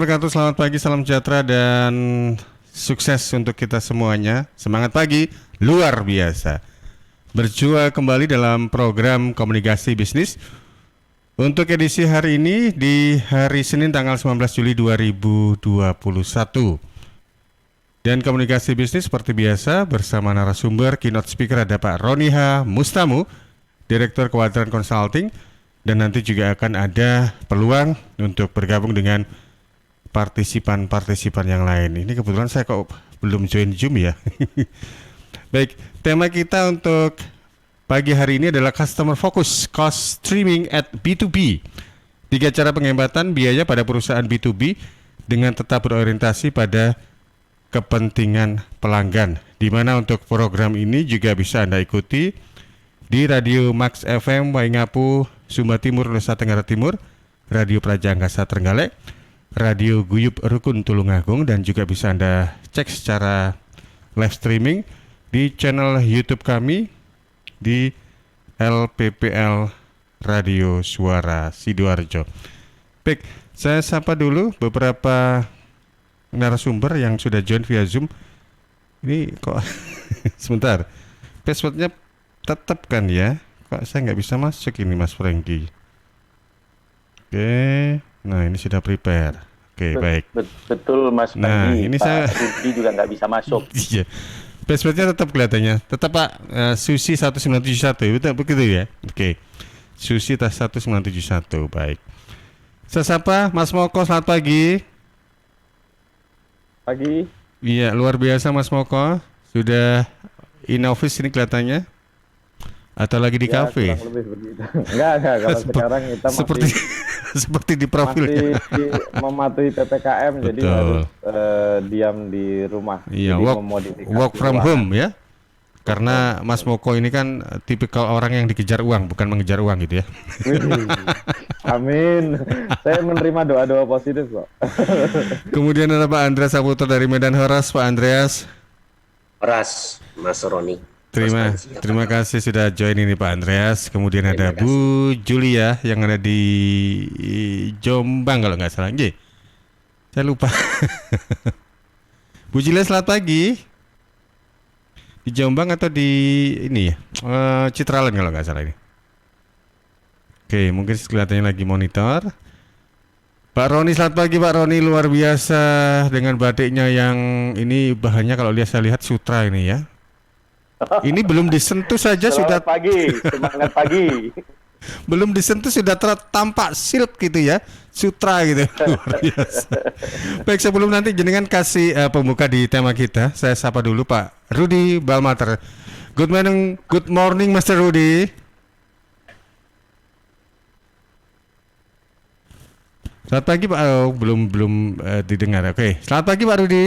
Wabarakatuh, selamat pagi, salam sejahtera dan sukses untuk kita semuanya. Semangat pagi, luar biasa. Berjua kembali dalam program komunikasi bisnis untuk edisi hari ini di hari Senin tanggal 19 Juli 2021. Dan komunikasi bisnis seperti biasa bersama narasumber keynote speaker ada Pak Roni H. Mustamu, Direktur Kuadran Consulting, dan nanti juga akan ada peluang untuk bergabung dengan partisipan-partisipan yang lain. Ini kebetulan saya kok belum join Zoom ya. Baik, tema kita untuk pagi hari ini adalah Customer Focus Cost Streaming at B2B. 3 cara penghematan biaya pada perusahaan B2B dengan tetap berorientasi pada kepentingan pelanggan. Di mana untuk program ini juga bisa Anda ikuti di Radio Max FM Waingapu, Sumba Timur, Nusa Tenggara Timur, Radio Praja Angkasa Trenggalek, Radio Guyup Rukun Tulungagung, dan juga bisa Anda cek secara live streaming di channel YouTube kami di LPPL Radio Suara Sidoarjo. Baik, saya sapa dulu beberapa narasumber yang sudah join via Zoom. Ini kok sebentar, passwordnya tetap kan ya? Kok saya nggak bisa masuk ini, Mas Franky? Oke, nah ini sudah prepare. Oke, baik. Betul Mas Nah, Panji, ini Pak saya Rudi juga nggak bisa masuk. iya. Passwordnya tetap kelihatannya. Tetap Pak, Susi 1971, betul begitu ya? Oke. Susi 1971, baik. Saya sapa Mas Moko, selamat pagi. Pagi. Iya, luar biasa Mas Moko. Sudah in office ini kelihatannya. Atau lagi di Ya, kafe? kurang lebih begitu. Enggak. Kalau sekarang kita Seperti masih seperti di profilnya. mematuhi PPKM, jadi Betul. harus diam di rumah. Iya, Jadi work memodifikasi from ruangan. home ya. Karena Mas Moko ini kan tipikal orang yang dikejar uang, bukan mengejar uang gitu ya. Wih, amin. Saya menerima doa-doa positif kok. Kemudian ada Pak Andreas Saputra dari Medan Horas. Pak Andreas, Ras, Mas Roni. terima kasih sudah join ini Pak Andreas. Kemudian ada Terima Bu Julia yang ada di Jombang kalau nggak salah. Nggih. Saya lupa. Bu Julia, selamat pagi. Di Jombang atau di ini ya? Citraland kalau nggak salah ini. Oke, mungkin kelihatannya lagi monitor. Pak Roni, selamat pagi Pak Roni, luar biasa dengan batiknya yang ini bahannya kalau saya lihat sutra ini ya. Ini belum disentuh saja sudah, Selamat pagi, semangat pagi. belum disentuh sudah tampak silk gitu ya, sutra gitu. Luar biasa. Baik, sebelum nanti jenengan kasih pembuka di tema kita, saya sapa dulu Pak Rudi Balmater. Good morning Master Rudi. Selamat pagi Pak. Oh, belum didengar. Oke, selamat pagi Pak Rudi.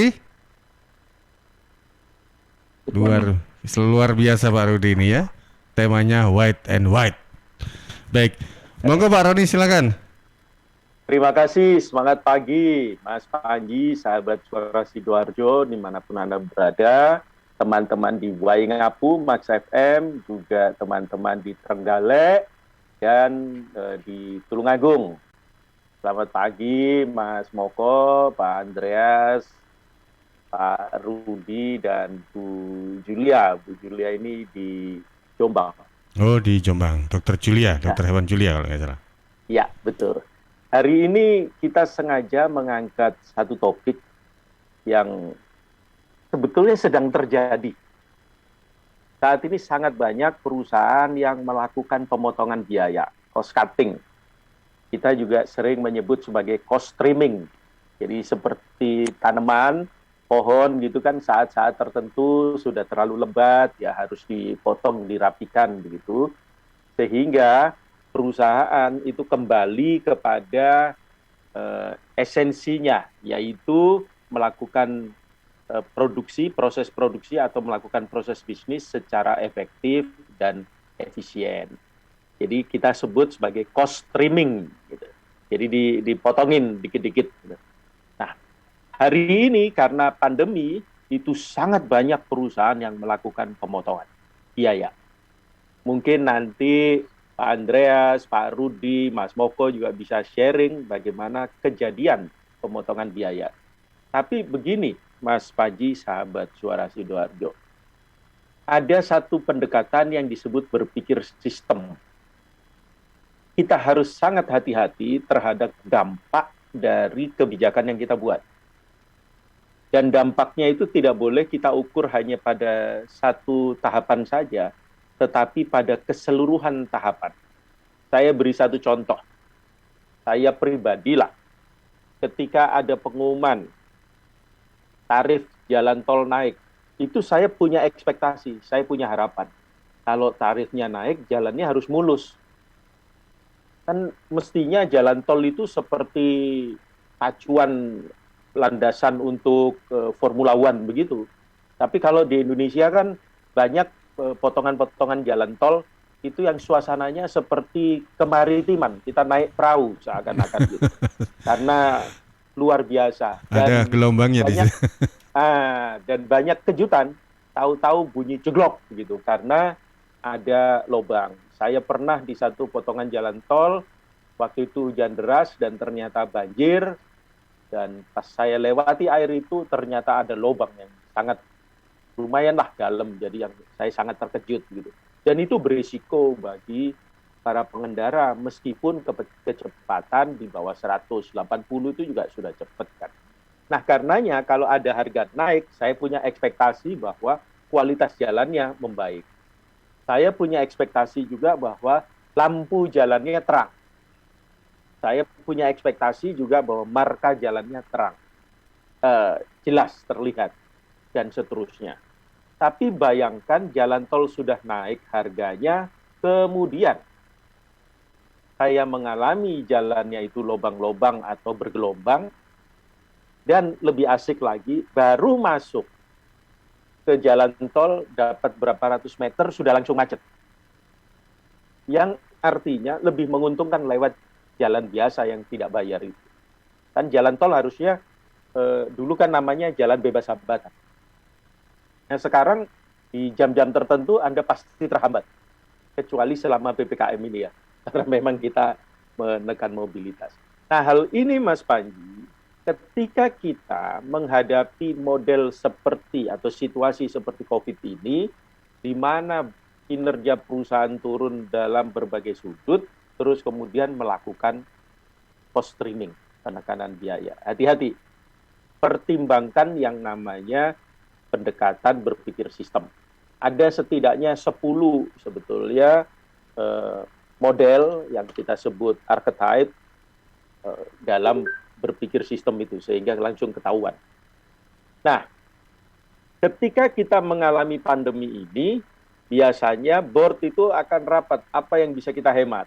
Luar biasa Pak Rudi ini ya. Temanya white and white. Baik, monggo Pak Roni silakan. Terima kasih, semangat pagi Mas Panji, sahabat Suara Sidoarjo, dimanapun Anda berada, teman-teman di Waingapu, Max FM, juga teman-teman di Trenggalek, dan di Tulungagung. Selamat pagi Mas Moko, Pak Andreas, Pak Rudi, dan Bu Julia. Bu Julia ini di Jombang. Oh, di Jombang, Dokter Julia, Dokter Hewan Julia kalau nggak salah. Ya, betul. Hari ini kita sengaja mengangkat satu topik yang sebetulnya sedang terjadi. Saat ini sangat banyak perusahaan yang melakukan pemotongan biaya, cost cutting. Kita juga sering menyebut sebagai cost trimming. Jadi seperti tanaman, pohon gitu kan, saat-saat tertentu sudah terlalu lebat, ya harus dipotong, dirapikan begitu. Sehingga perusahaan itu kembali kepada esensinya, yaitu melakukan proses produksi atau melakukan proses bisnis secara efektif dan efisien. Jadi kita sebut sebagai cost trimming, gitu. Jadi dipotongin dikit-dikit. Gitu. Nah, hari ini karena pandemi itu sangat banyak perusahaan yang melakukan pemotongan biaya. Mungkin nanti Pak Andreas, Pak Rudi, Mas Moko juga bisa sharing bagaimana kejadian pemotongan biaya. Tapi begini, Mas Paji, sahabat Suara Sidoarjo, ada satu pendekatan yang disebut berpikir sistem. Kita harus sangat hati-hati terhadap dampak dari kebijakan yang kita buat. Dan dampaknya itu tidak boleh kita ukur hanya pada satu tahapan saja, tetapi pada keseluruhan tahapan. Saya beri satu contoh. Saya pribadilah, ketika ada pengumuman tarif jalan tol naik, itu saya punya ekspektasi, saya punya harapan. Kalau tarifnya naik, jalannya harus mulus. Kan mestinya jalan tol itu seperti acuan landasan untuk Formula One begitu. Tapi kalau di Indonesia kan banyak potongan-potongan jalan tol itu yang suasananya seperti kemaritiman. Kita naik perahu seakan-akan gitu. Karena luar biasa. Ada gelombangnya di banyak, situ. dan banyak kejutan. Tahu-tahu bunyi jeglok gitu karena ada lubang. Saya pernah di satu potongan jalan tol, waktu itu hujan deras dan ternyata banjir. Dan pas saya lewati air itu ternyata ada lubang yang sangat lumayanlah dalam, jadi yang saya sangat terkejut gitu. Dan itu berisiko bagi para pengendara meskipun kecepatan di bawah 180 itu juga sudah cepat kan. Nah karenanya kalau ada harga naik, saya punya ekspektasi bahwa kualitas jalannya membaik. Saya punya ekspektasi juga bahwa lampu jalannya terang. Saya punya ekspektasi juga bahwa marka jalannya terang, jelas terlihat, dan seterusnya. Tapi bayangkan jalan tol sudah naik harganya, kemudian saya mengalami jalannya itu lobang-lobang atau bergelombang, dan lebih asik lagi, baru masuk ke jalan tol dapat berapa ratus meter sudah langsung macet. Yang artinya lebih menguntungkan lewat jalan biasa yang tidak bayar itu. Kan jalan tol harusnya dulu kan namanya jalan bebas hambatan. Nah sekarang di jam-jam tertentu Anda pasti terhambat. Kecuali selama PPKM ini ya. Karena memang kita menekan mobilitas. Nah hal ini Mas Panji, ketika kita menghadapi model seperti atau situasi seperti COVID ini, di mana kinerja perusahaan turun dalam berbagai sudut, terus kemudian melakukan cost trimming, penekanan biaya. Hati-hati, pertimbangkan yang namanya pendekatan berpikir sistem. Ada setidaknya 10 sebetulnya model yang kita sebut archetype dalam berpikir sistem itu, sehingga langsung ketahuan. Nah, ketika kita mengalami pandemi ini, biasanya board itu akan rapat, apa yang bisa kita hemat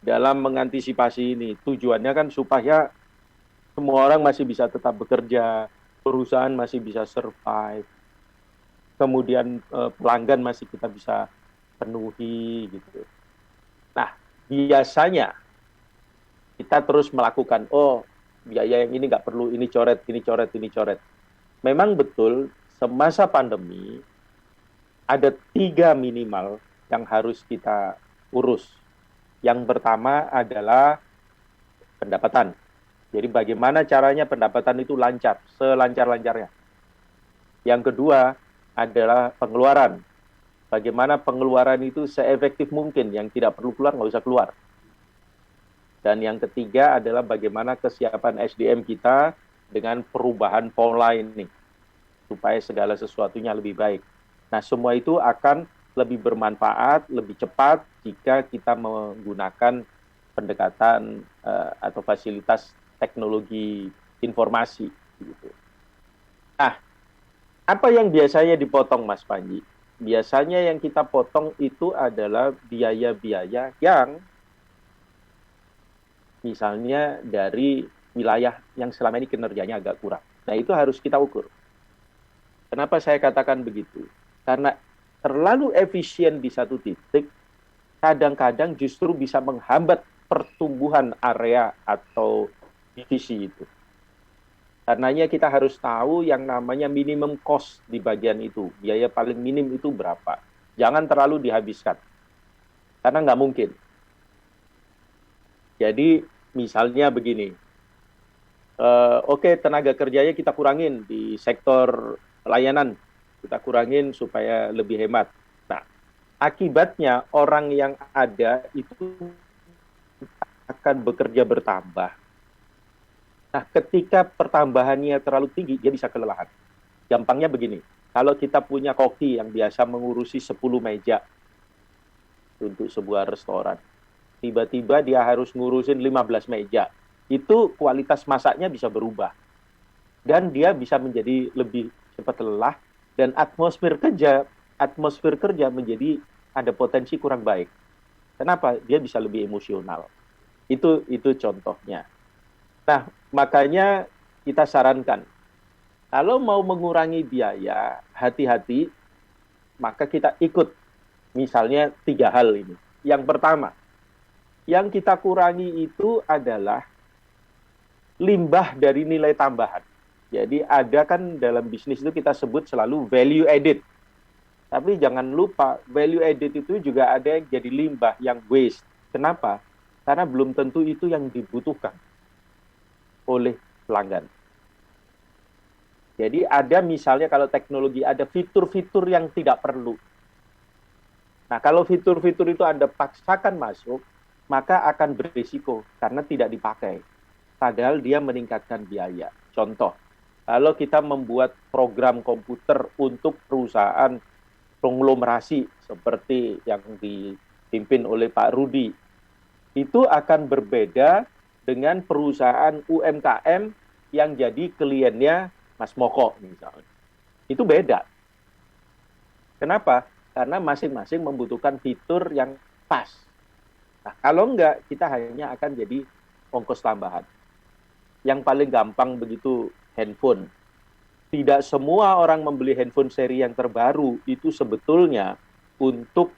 dalam mengantisipasi ini. Tujuannya kan supaya semua orang masih bisa tetap bekerja, perusahaan masih bisa survive, kemudian pelanggan masih kita bisa penuhi gitu. Nah, biasanya kita terus melakukan, biaya yang ini nggak perlu, ini coret, ini coret, ini coret. Memang betul, semasa pandemi ada 3 minimal yang harus kita urus. Yang pertama adalah pendapatan. Jadi bagaimana caranya pendapatan itu lancar, selancar-lancarnya. Yang kedua adalah pengeluaran. Bagaimana pengeluaran itu seefektif mungkin, yang tidak perlu keluar nggak usah keluar. Dan yang ketiga adalah bagaimana kesiapan SDM kita dengan perubahan pola ini, supaya segala sesuatunya lebih baik. Nah semua itu akan lebih bermanfaat, lebih cepat jika kita menggunakan pendekatan atau fasilitas teknologi informasi. Gitu. Nah, apa yang biasanya dipotong Mas Panji? Biasanya yang kita potong itu adalah biaya-biaya yang misalnya dari wilayah yang selama ini kinerjanya agak kurang. Nah itu harus kita ukur. Kenapa saya katakan begitu? Karena terlalu efisien di satu titik, kadang-kadang justru bisa menghambat pertumbuhan area atau divisi itu. Karenanya kita harus tahu yang namanya minimum cost di bagian itu. Biaya paling minim itu berapa. Jangan terlalu dihabiskan. Karena nggak mungkin. Jadi misalnya begini, Oke, tenaga kerjanya kita kurangin di sektor layanan, kita kurangin supaya lebih hemat. Nah, akibatnya orang yang ada itu akan bekerja bertambah. Nah, ketika pertambahannya terlalu tinggi, dia bisa kelelahan. Gampangnya begini, kalau kita punya koki yang biasa mengurusi 10 meja untuk sebuah restoran, tiba-tiba dia harus ngurusin 15 meja, itu kualitas masaknya bisa berubah. Dan dia bisa menjadi lebih cepat lelah, dan atmosfer kerja menjadi ada potensi kurang baik. Kenapa? Dia bisa lebih emosional. Itu contohnya. Nah, makanya kita sarankan, kalau mau mengurangi biaya, hati-hati, maka kita ikut misalnya 3 hal ini. Yang pertama, yang kita kurangi itu adalah limbah dari nilai tambahan. Jadi ada kan dalam bisnis itu kita sebut selalu value added. Tapi jangan lupa value added itu juga ada yang jadi limbah, yang waste. Kenapa? Karena belum tentu itu yang dibutuhkan oleh pelanggan. Jadi ada misalnya kalau teknologi ada fitur-fitur yang tidak perlu. Nah, kalau fitur-fitur itu Anda paksakan masuk, maka akan berisiko karena tidak dipakai. Padahal dia meningkatkan biaya. Contoh, kalau kita membuat program komputer untuk perusahaan konglomerasi seperti yang dipimpin oleh Pak Rudi, itu akan berbeda dengan perusahaan UMKM yang jadi kliennya Mas Moko misalnya. Itu beda. Kenapa? Karena masing-masing membutuhkan fitur yang pas. Nah, kalau enggak, kita hanya akan jadi ongkos tambahan. Yang paling gampang begitu handphone. Tidak semua orang membeli handphone seri yang terbaru itu sebetulnya untuk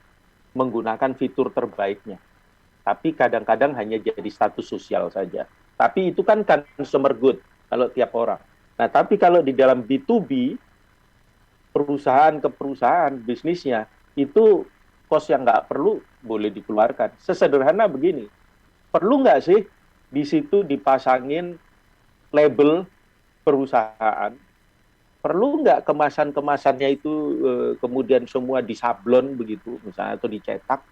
menggunakan fitur terbaiknya. Tapi kadang-kadang hanya jadi status sosial saja. Tapi itu kan consumer good kalau tiap orang. Nah, tapi kalau di dalam B2B, perusahaan ke perusahaan, bisnisnya, itu cost yang nggak perlu boleh dikeluarkan. Sesederhana begini, perlu nggak sih di situ dipasangin label perusahaan? Perlu nggak kemasan-kemasannya itu kemudian semua disablon begitu, misalnya, atau dicetak?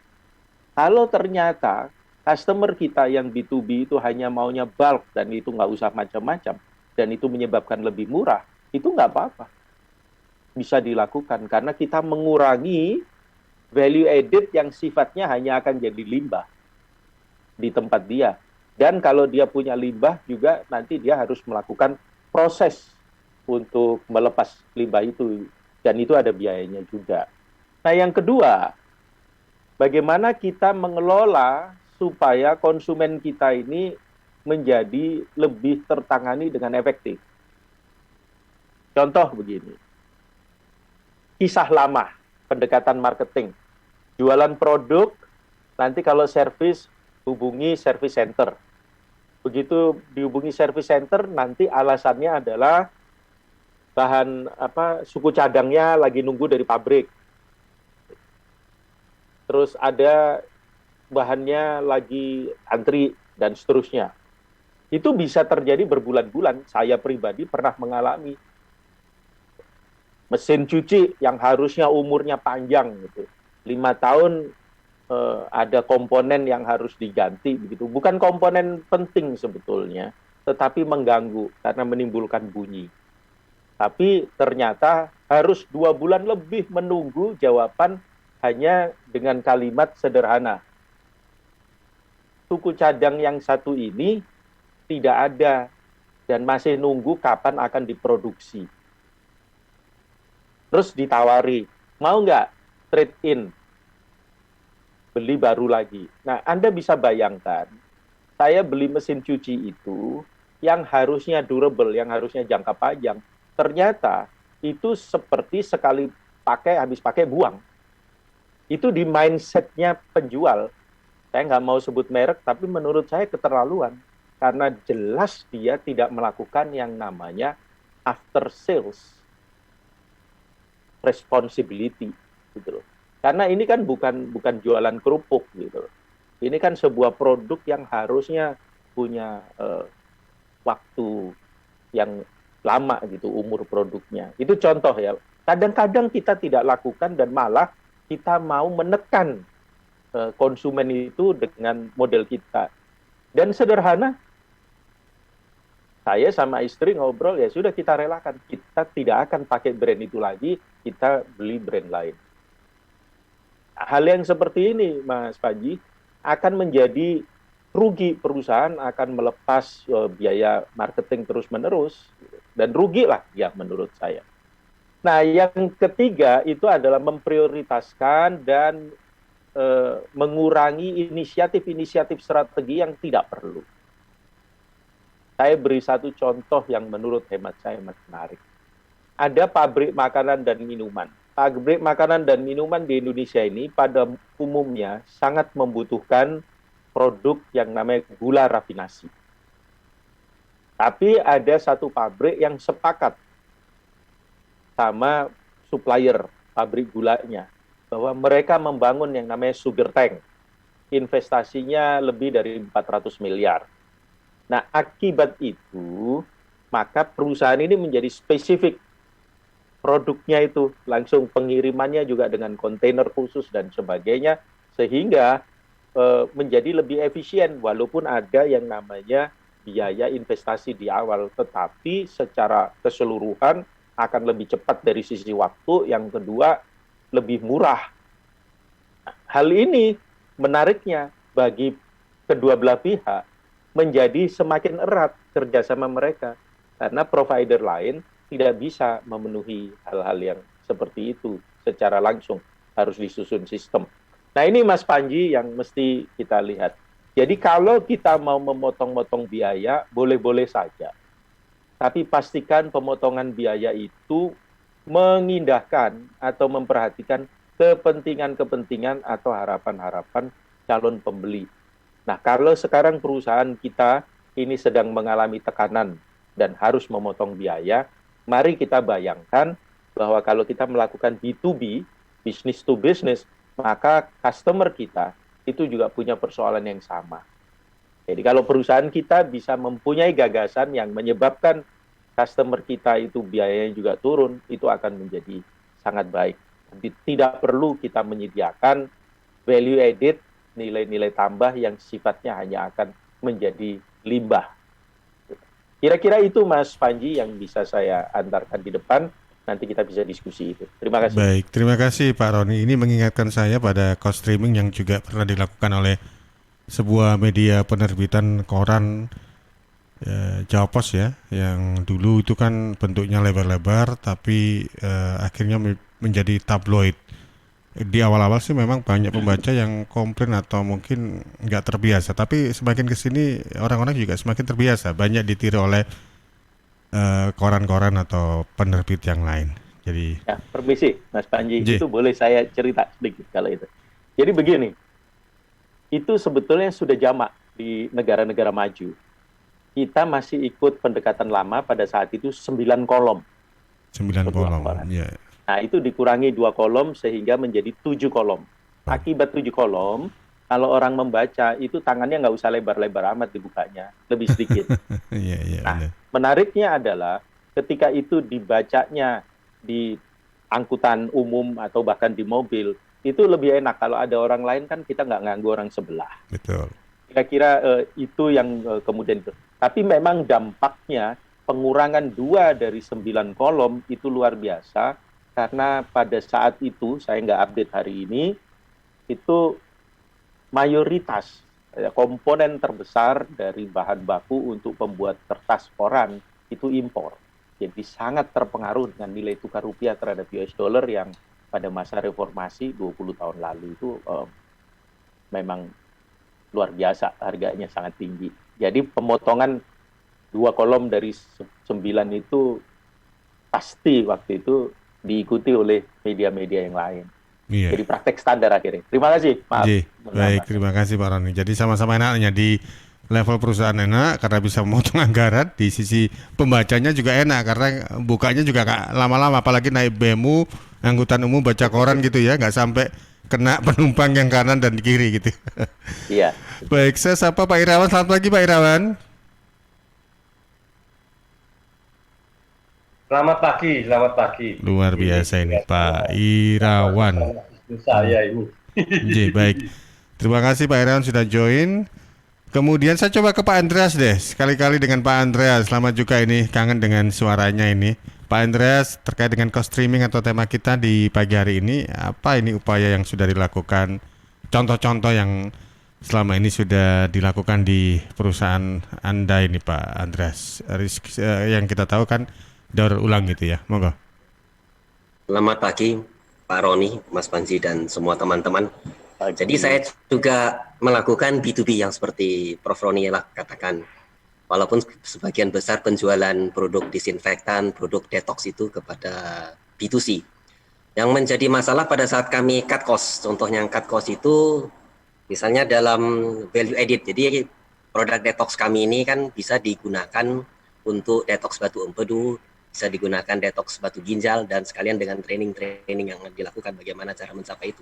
Kalau ternyata customer kita yang B2B itu hanya maunya bulk dan itu nggak usah macam-macam, dan itu menyebabkan lebih murah, itu nggak apa-apa. Bisa dilakukan karena kita mengurangi value added yang sifatnya hanya akan jadi limbah di tempat dia. Dan kalau dia punya limbah juga nanti dia harus melakukan proses untuk melepas limbah itu. Dan itu ada biayanya juga. Nah, yang kedua, bagaimana kita mengelola supaya konsumen kita ini menjadi lebih tertangani dengan efektif. Contoh begini, kisah lama, pendekatan marketing. Jualan produk, nanti kalau servis, hubungi service center. Begitu dihubungi service center, nanti alasannya adalah bahan suku cadangnya lagi nunggu dari pabrik. Terus ada bahannya lagi antri dan seterusnya. Itu bisa terjadi berbulan-bulan. Saya pribadi pernah mengalami mesin cuci yang harusnya umurnya panjang gitu. 5 tahun ada komponen yang harus diganti begitu. Bukan komponen penting sebetulnya, tetapi mengganggu karena menimbulkan bunyi. Tapi ternyata harus 2 bulan lebih menunggu jawaban hanya dengan kalimat sederhana. Suku cadang yang satu ini tidak ada dan masih nunggu kapan akan diproduksi. Terus ditawari, mau nggak trade in? Beli baru lagi. Nah, Anda bisa bayangkan, saya beli mesin cuci itu yang harusnya durable, yang harusnya jangka panjang. Ternyata itu seperti sekali pakai, habis pakai, buang. Itu di mindset-nya penjual. Saya nggak mau sebut merek, tapi menurut saya keterlaluan. Karena jelas dia tidak melakukan yang namanya after sales responsibility. Gitu loh. Karena ini kan bukan jualan kerupuk. Gitu loh. Ini kan sebuah produk yang harusnya punya waktu yang lama gitu umur produknya. Itu contoh ya. Kadang-kadang kita tidak lakukan dan malah kita mau menekan konsumen itu dengan model kita. Dan sederhana, saya sama istri ngobrol, ya sudah kita relakan. Kita tidak akan pakai brand itu lagi, kita beli brand lain. Hal yang seperti ini, Mas Panji, akan menjadi rugi perusahaan, akan melepas biaya marketing terus-menerus, dan rugilah ya menurut saya. Nah, yang ketiga itu adalah memprioritaskan dan mengurangi inisiatif-inisiatif strategi yang tidak perlu. Saya beri satu contoh yang menurut hemat saya menarik. Ada pabrik makanan dan minuman. Pabrik makanan dan minuman di Indonesia ini pada umumnya sangat membutuhkan produk yang namanya gula rafinasi. Tapi ada satu pabrik yang sepakat sama supplier pabrik gulanya bahwa mereka membangun yang namanya sugar tank. Investasinya lebih dari 400 miliar. Nah, akibat itu, maka perusahaan ini menjadi spesifik produknya itu, langsung pengirimannya juga dengan kontainer khusus dan sebagainya, sehingga menjadi lebih efisien, walaupun ada yang namanya biaya investasi di awal, tetapi secara keseluruhan akan lebih cepat dari sisi waktu, yang kedua lebih murah. Hal ini menariknya bagi kedua belah pihak menjadi semakin erat kerjasama mereka, karena provider lain tidak bisa memenuhi hal-hal yang seperti itu secara langsung, harus disusun sistem. Nah, ini Mas Panji yang mesti kita lihat. Jadi kalau kita mau memotong-motong biaya, boleh-boleh saja. Tapi pastikan pemotongan biaya itu mengindahkan atau memperhatikan kepentingan-kepentingan atau harapan-harapan calon pembeli. Nah, kalau sekarang perusahaan kita ini sedang mengalami tekanan dan harus memotong biaya, mari kita bayangkan bahwa kalau kita melakukan B2B, business to business, maka customer kita itu juga punya persoalan yang sama. Jadi kalau perusahaan kita bisa mempunyai gagasan yang menyebabkan customer kita itu biayanya juga turun, itu akan menjadi sangat baik. Tidak perlu kita menyediakan value added, nilai-nilai tambah yang sifatnya hanya akan menjadi limbah. Kira-kira itu Mas Panji yang bisa saya antarkan di depan. Nanti kita bisa diskusi itu. Terima kasih. Baik, terima kasih Pak Roni. Ini mengingatkan saya pada cost streaming yang juga pernah dilakukan oleh sebuah media penerbitan koran Jawa Pos ya, yang dulu itu kan bentuknya lebar-lebar tapi akhirnya menjadi tabloid. Di awal-awal sih memang banyak pembaca yang komplain atau mungkin nggak terbiasa, tapi semakin kesini orang-orang juga semakin terbiasa, banyak ditiru oleh koran-koran atau penerbit yang lain. Jadi ya, permisi Mas Panji, Ji. itu boleh saya cerita sedikit kalau itu. Jadi begini, itu sebetulnya sudah jamak di negara-negara maju. Kita masih ikut pendekatan lama pada saat itu 9 kolom. 9 kolom. Ya. Nah, itu dikurangi 2 kolom sehingga menjadi 7 kolom. Akibat 7 kolom, kalau orang membaca itu tangannya nggak usah lebar-lebar amat dibukanya, lebih sedikit. Nah, menariknya adalah ketika itu dibacanya di angkutan umum atau bahkan di mobil, itu lebih enak. Kalau ada orang lain kan kita nggak ganggu orang sebelah. Betul. Kira-kira itu yang kemudian itu. Tapi memang dampaknya pengurangan 2 dari 9 kolom itu luar biasa, karena pada saat itu, saya nggak update hari ini, itu mayoritas komponen terbesar dari bahan baku untuk pembuat kertas koran itu impor. Jadi sangat terpengaruh dengan nilai tukar rupiah terhadap US dollar yang pada masa reformasi 20 tahun lalu itu memang luar biasa, harganya sangat tinggi. Jadi pemotongan 2 kolom dari 9 itu pasti waktu itu diikuti oleh media-media yang lain. Iya. Jadi praktek standar akhirnya. Terima kasih. Maaf. Baik, terima kasih Pak Roni. Jadi sama-sama enaknya di level perusahaan enak karena bisa memotong anggaran, di sisi pembacanya juga enak karena bukanya juga nggak lama-lama, apalagi naik BEMU, angkutan umum baca koran gitu ya, nggak sampai kena penumpang yang kanan dan kiri gitu. Iya. Baik, saya sapa Pak Irawan. Selamat pagi Pak Irawan. Selamat pagi, selamat pagi. Luar biasa ini Pak Irawan. Saya ini. Oke, baik. Terima kasih Pak Irawan sudah join. Kemudian saya coba ke Pak Andreas deh. Sekali-kali dengan Pak Andreas. Selamat juga ini, kangen dengan suaranya ini. Pak Andreas, terkait dengan cost streaming atau tema kita di pagi hari ini, apa ini upaya yang sudah dilakukan? Contoh-contoh yang selama ini sudah dilakukan di perusahaan Anda ini Pak Andreas. Yang kita tahu kan daur ulang gitu ya. Monggo. Selamat pagi, Pak Roni, Mas Panji, dan semua teman-teman. Jadi saya juga melakukan B2B yang seperti Prof. Roni lah katakan. Walaupun sebagian besar penjualan produk disinfektan, produk detox itu kepada B2C. Yang menjadi masalah pada saat kami cut cost, contohnya cut cost itu misalnya dalam value added. Jadi produk detox kami ini kan bisa digunakan untuk detox batu empedu, bisa digunakan detox batu ginjal, dan sekalian dengan training-training yang dilakukan bagaimana cara mencapai itu.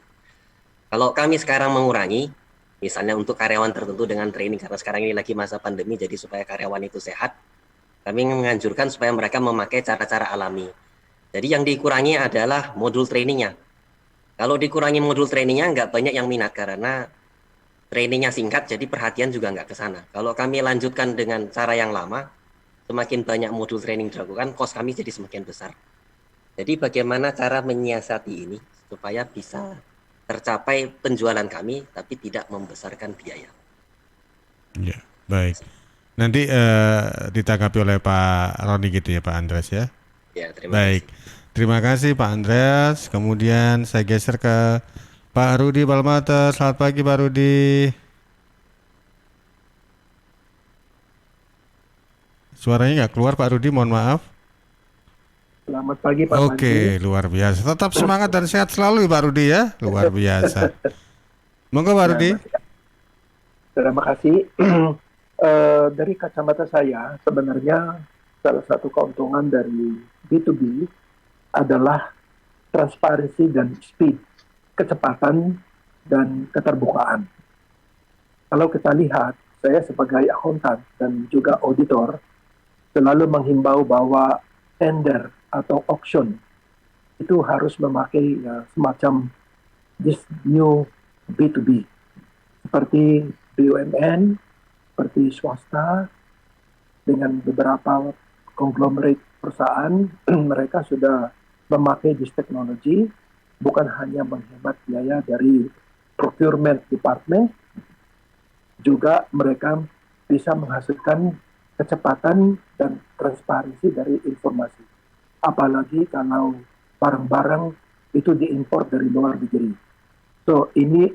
Kalau kami sekarang mengurangi, misalnya untuk karyawan tertentu dengan training, karena sekarang ini lagi masa pandemi, jadi supaya karyawan itu sehat, kami menganjurkan supaya mereka memakai cara-cara alami. Jadi yang dikurangi adalah modul trainingnya. Kalau dikurangi modul trainingnya, nggak banyak yang minat karena trainingnya singkat, jadi perhatian juga nggak ke sana. Kalau kami lanjutkan dengan cara yang lama, semakin banyak modul training dilakukan, cost kami jadi semakin besar. Jadi bagaimana cara menyiasati ini supaya bisa tercapai penjualan kami, tapi tidak membesarkan biaya. Ya, baik. Nanti ditanggapi oleh Pak Roni gitu ya Pak Andreas ya. Ya, terima Baik. kasih. Terima kasih Pak Andreas. Kemudian saya geser ke Pak Rudi Balmater. Selamat pagi Pak Rudi. Suaranya nggak keluar Pak Rudi, mohon maaf. Selamat pagi Pak Oke, Panji. luar biasa. Tetap semangat dan sehat selalu Pak Rudi ya. Luar biasa. Monggo Pak Rudi. Terima kasih. Dari kacamata saya, sebenarnya salah satu keuntungan dari B2B adalah transparansi dan speed, kecepatan dan keterbukaan. Kalau kita lihat, saya sebagai akuntan dan juga auditor selalu menghimbau bahwa tender atau auction itu harus memakai semacam this new B2B seperti BUMN, seperti swasta dengan beberapa konglomerat perusahaan mereka sudah memakai this technology, bukan hanya menghemat biaya dari procurement department, juga mereka bisa menghasilkan kecepatan dan transparansi dari informasi. Apalagi kalau barang-barang itu diimpor dari luar negeri. So ini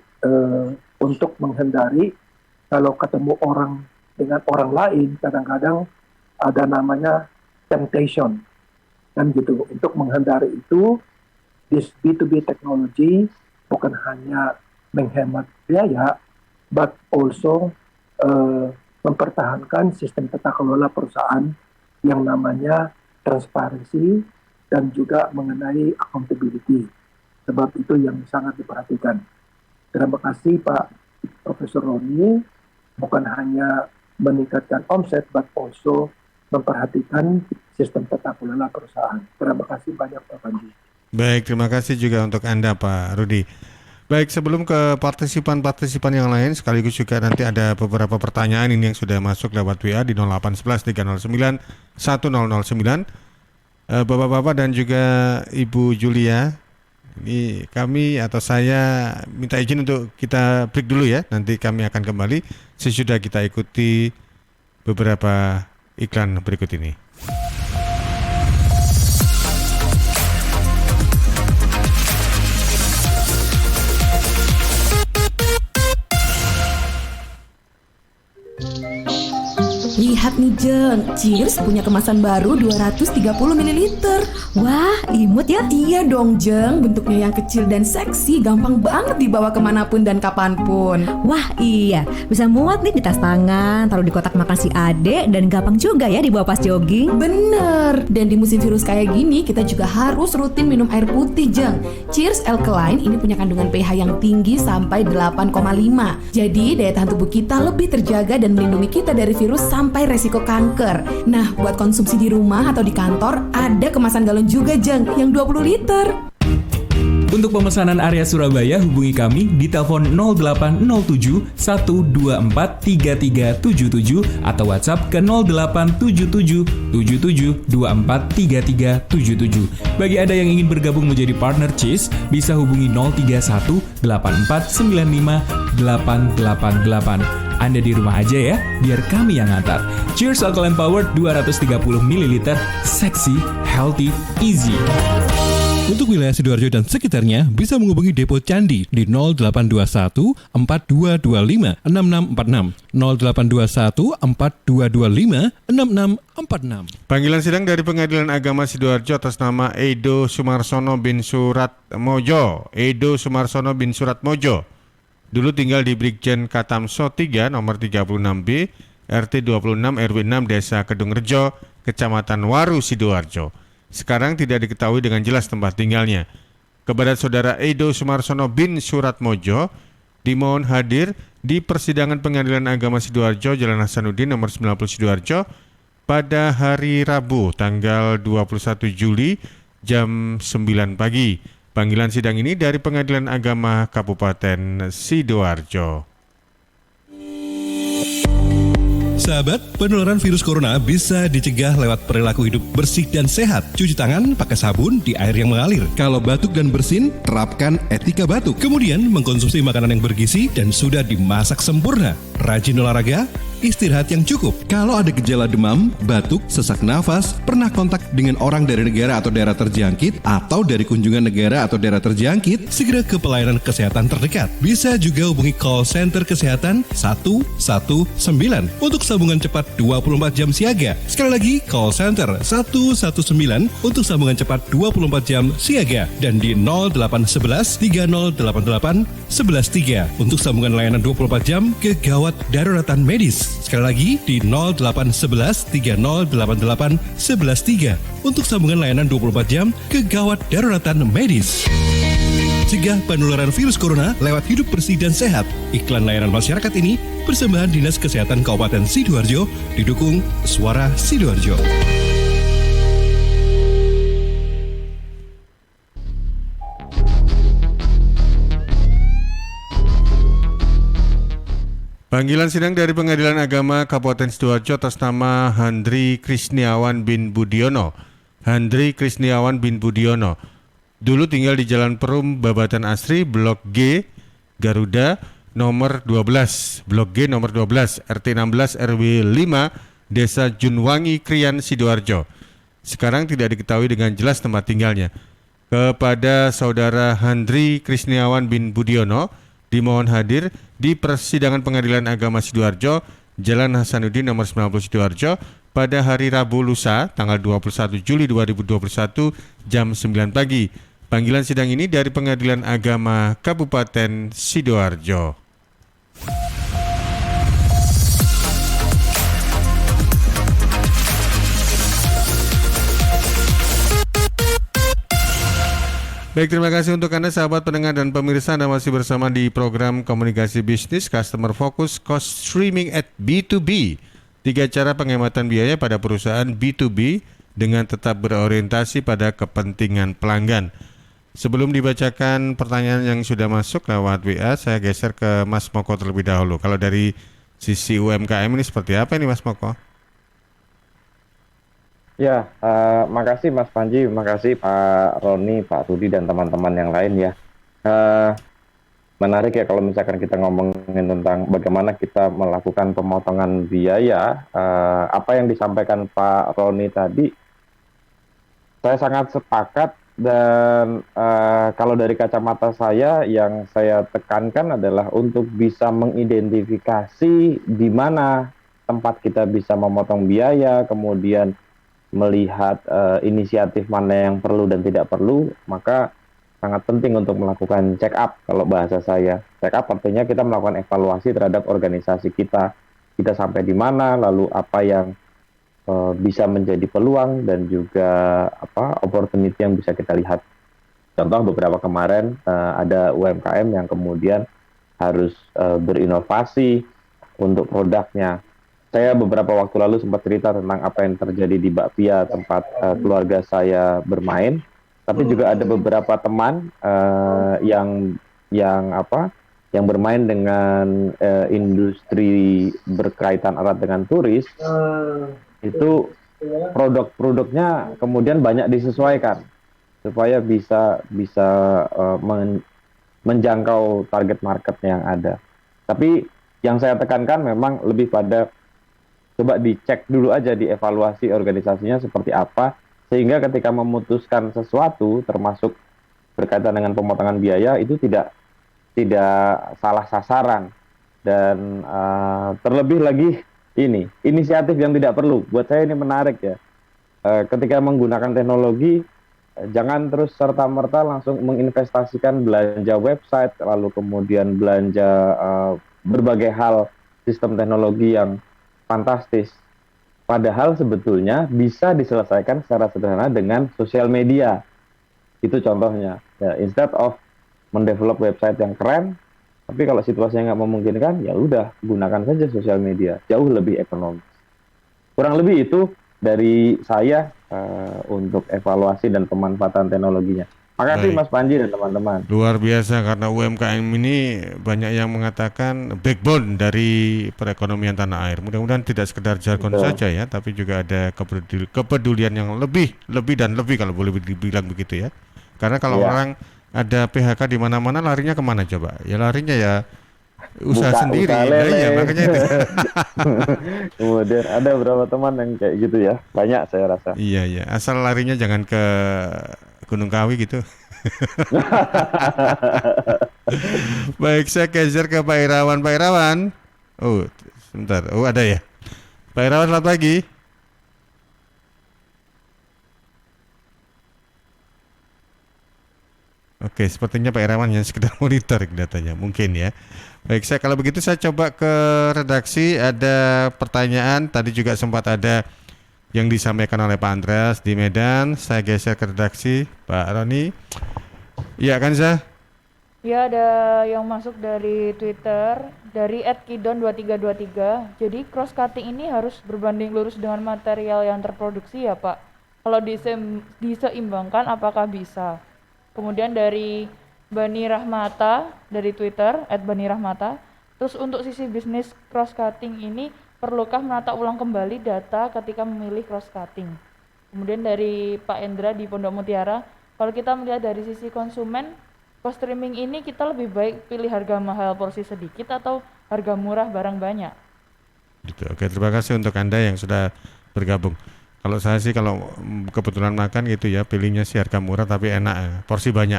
untuk menghindari kalau ketemu orang dengan orang lain, kadang-kadang ada namanya temptation. Dan gitu, untuk menghindari itu, this B2B technology bukan hanya menghemat biaya, but also mempertahankan sistem tata kelola perusahaan yang namanya transparansi dan juga mengenai accountability. Sebab itu yang sangat diperhatikan. Terima kasih Pak Profesor Roni, bukan hanya meningkatkan omset, but also memperhatikan sistem tata kelola perusahaan. Terima kasih banyak Pak Panji. Baik, terima kasih juga untuk Anda Pak Rudi. Baik, sebelum ke partisipan-partisipan yang lain, sekaligus juga nanti ada beberapa pertanyaan ini yang sudah masuk lewat WA di 0811 309 1009. Bapak-bapak dan juga Ibu Julia, ini kami atau saya minta izin untuk kita break dulu ya. Nanti kami akan kembali sesudah kita ikuti beberapa iklan berikut ini. Lihat nih Jeng, Cheers punya kemasan baru 230 ml. Wah, imut ya. Iya dong Jeng, bentuknya yang kecil dan seksi, gampang banget dibawa kemanapun dan kapanpun. Wah iya, bisa muat nih di tas tangan, taruh di kotak makan si adek, dan gampang juga ya dibawa pas jogging. Bener, dan di musim virus kayak gini kita juga harus rutin minum air putih Jeng. Cheers Alkaline ini punya kandungan pH yang tinggi sampai 8,5. Jadi daya tahan tubuh kita lebih terjaga dan melindungi kita dari virus sampai resiko kanker. Nah, buat konsumsi di rumah atau di kantor, ada kemasan galon juga, Jeng, yang 20 liter. Untuk pemesanan area Surabaya, hubungi kami di telepon 0807 124 3377 atau WhatsApp ke 0877 77 24 3377. Bagi Anda yang ingin bergabung menjadi partner Cheese, bisa hubungi 031 84 95 888. Anda di rumah aja ya, biar kami yang ngantar. Cheers Alkaline Power 230 ml, seksi, healthy, easy. Untuk wilayah Sidoarjo dan sekitarnya bisa menghubungi Depo Candi di 0821 4225 6646 0821 4225 6646. Panggilan sidang dari Pengadilan Agama Sidoarjo atas nama Edo Sumarsono bin Suratmojo. Edo Sumarsono bin Suratmojo. Dulu tinggal di Brigjen Katamso 3 nomor 36B RT 26 RW 6 Desa Kedungrejo, Kecamatan Waru, Sidoarjo. Sekarang tidak diketahui dengan jelas tempat tinggalnya. Kepada Saudara Edo Sumarsono bin Suratmojo, dimohon hadir di persidangan Pengadilan Agama Sidoarjo Jalan Hasanuddin nomor 90 Sidoarjo pada hari Rabu tanggal 21 Juli jam 9 pagi. Panggilan sidang ini dari Pengadilan Agama Kabupaten Sidoarjo. Sahabat, penularan virus corona bisa dicegah lewat perilaku hidup bersih dan sehat. Cuci tangan pakai sabun di air yang mengalir. Kalau batuk dan bersin, terapkan etika batuk. Kemudian mengkonsumsi makanan yang bergizi dan sudah dimasak sempurna. Rajin olahraga, istirahat yang cukup. Kalau ada gejala demam, batuk, sesak nafas, pernah kontak dengan orang dari negara atau daerah terjangkit, atau dari kunjungan negara atau daerah terjangkit, segera ke pelayanan kesehatan terdekat. Bisa juga hubungi call center kesehatan 119 untuk sambungan cepat 24 jam siaga. Sekali lagi, call center 119 untuk sambungan cepat 24 jam siaga. Dan di 0811 3088 113 untuk sambungan layanan 24 jam kegawat daruratan medis. Sekali lagi di 0811 3088 113 untuk sambungan layanan 24 jam kegawat daruratan medis. Cegah penularan virus corona lewat hidup bersih dan sehat. Iklan layanan masyarakat ini persembahan Dinas Kesehatan Kabupaten Sidoarjo didukung Suara Sidoarjo. Panggilan sidang dari Pengadilan Agama Kabupaten Sidoarjo atas nama Handri Krisniawan bin Budiono. Handri Krisniawan bin Budiono. Dulu tinggal di Jalan Perum, Babatan Asri, Blok G, Garuda, nomor 12. Blok G nomor 12, RT 16 RW 5, Desa Junwangi, Krian, Sidoarjo. Sekarang tidak diketahui dengan jelas tempat tinggalnya. Kepada Saudara Handri Krisniawan bin Budiono, dimohon hadir di persidangan Pengadilan Agama Sidoarjo, Jalan Hasanuddin nomor 90 Sidoarjo pada hari Rabu lusa tanggal 21 Juli 2021 jam 9 pagi. Panggilan sidang ini dari Pengadilan Agama Kabupaten Sidoarjo. Baik, terima kasih untuk Anda sahabat pendengar dan pemirsa. Anda masih bersama di program Komunikasi Bisnis Customer Focus Cost Streaming at B2B. 3 cara penghematan biaya pada perusahaan B2B dengan tetap berorientasi pada kepentingan pelanggan. Sebelum dibacakan pertanyaan yang sudah masuk lewat WA, saya geser ke Mas Moko terlebih dahulu. Kalau dari sisi UMKM ini seperti apa ini Mas Moko? Ya, makasih Mas Panji, makasih Pak Roni, Pak Rudi, dan teman-teman yang lain ya. Menarik ya kalau misalkan kita ngomongin tentang bagaimana kita melakukan pemotongan biaya. Apa yang disampaikan Pak Roni tadi, saya sangat sepakat dan kalau dari kacamata saya yang saya tekankan adalah untuk bisa mengidentifikasi di mana tempat kita bisa memotong biaya, kemudian melihat inisiatif mana yang perlu dan tidak perlu, maka sangat penting untuk melakukan check up. Kalau bahasa saya, check up artinya kita melakukan evaluasi terhadap organisasi kita sampai di mana, lalu apa yang bisa menjadi peluang dan juga apa opportunity yang bisa kita lihat. Contoh beberapa kemarin ada UMKM yang kemudian harus berinovasi untuk produknya. saya beberapa waktu lalu sempat cerita tentang apa yang terjadi di Bakpia tempat keluarga saya bermain, tapi juga ada beberapa teman yang bermain dengan industri berkaitan erat dengan turis, itu produk-produknya kemudian banyak disesuaikan supaya bisa menjangkau target marketnya yang ada. Tapi yang saya tekankan memang lebih pada coba dicek dulu aja, dievaluasi organisasinya seperti apa, sehingga ketika memutuskan sesuatu termasuk berkaitan dengan pemotongan biaya itu tidak salah sasaran. Dan terlebih lagi ini inisiatif yang tidak perlu, buat saya ini menarik ya. Ketika menggunakan teknologi, jangan terus serta-merta langsung menginvestasikan belanja website, lalu kemudian belanja berbagai hal sistem teknologi yang fantastis. Padahal sebetulnya bisa diselesaikan secara sederhana dengan sosial media. Itu contohnya. Ya, instead of mendevelop website yang keren, tapi kalau situasinya nggak memungkinkan, ya udah gunakan saja sosial media. Jauh lebih ekonomis. Kurang lebih itu dari saya untuk evaluasi dan pemanfaatan teknologinya. Makasih Baik. Mas Panji dan teman-teman. Luar biasa, karena UMKM ini banyak yang mengatakan backbone dari perekonomian tanah air. Mudah-mudahan tidak sekedar jargon Betul. saja ya, tapi juga ada kepedulian yang lebih dan lebih kalau boleh dibilang begitu ya. Karena kalau Iya. orang ada PHK di mana-mana, larinya kemana coba? Ya larinya ya usaha sendiri. Usaha Nah, lele. iya, makanya itu. Kemudian ada beberapa teman yang kayak gitu ya. Banyak saya rasa. Iya, asal larinya jangan ke Gunung Kawi gitu. Baik, saya geser ke Pak Irawan. Pak Irawan. Oh, sebentar. Oh, ada ya. Pak Irawan, selamat pagi. Oke, sepertinya Pak Irawan yang sekedar monitor datanya, mungkin ya. Baik, kalau begitu saya coba ke redaksi. Ada pertanyaan, tadi juga sempat ada yang disampaikan oleh Pak Andreas di Medan. Saya geser ke redaksi, Pak Roni. Iya kan, Zah? Ya, ada yang masuk dari Twitter, dari @kidon2323. Jadi cross cutting ini harus berbanding lurus dengan material yang terproduksi ya Pak? Kalau diseimbangkan apakah bisa? Kemudian dari Bani Rahmata dari Twitter @bani_rahmata. Terus untuk sisi bisnis cross cutting ini perlukah menata ulang kembali data ketika memilih cross cutting? Kemudian dari Pak Endra di Pondok Mutiara, kalau kita melihat dari sisi konsumen, cost streaming ini kita lebih baik pilih harga mahal porsi sedikit atau harga murah barang banyak? Gitu. Oke, terima kasih untuk Anda yang sudah bergabung. Kalau saya sih kalau kebetulan makan gitu ya, pilihnya sih harga murah tapi enak ya, porsi banyak.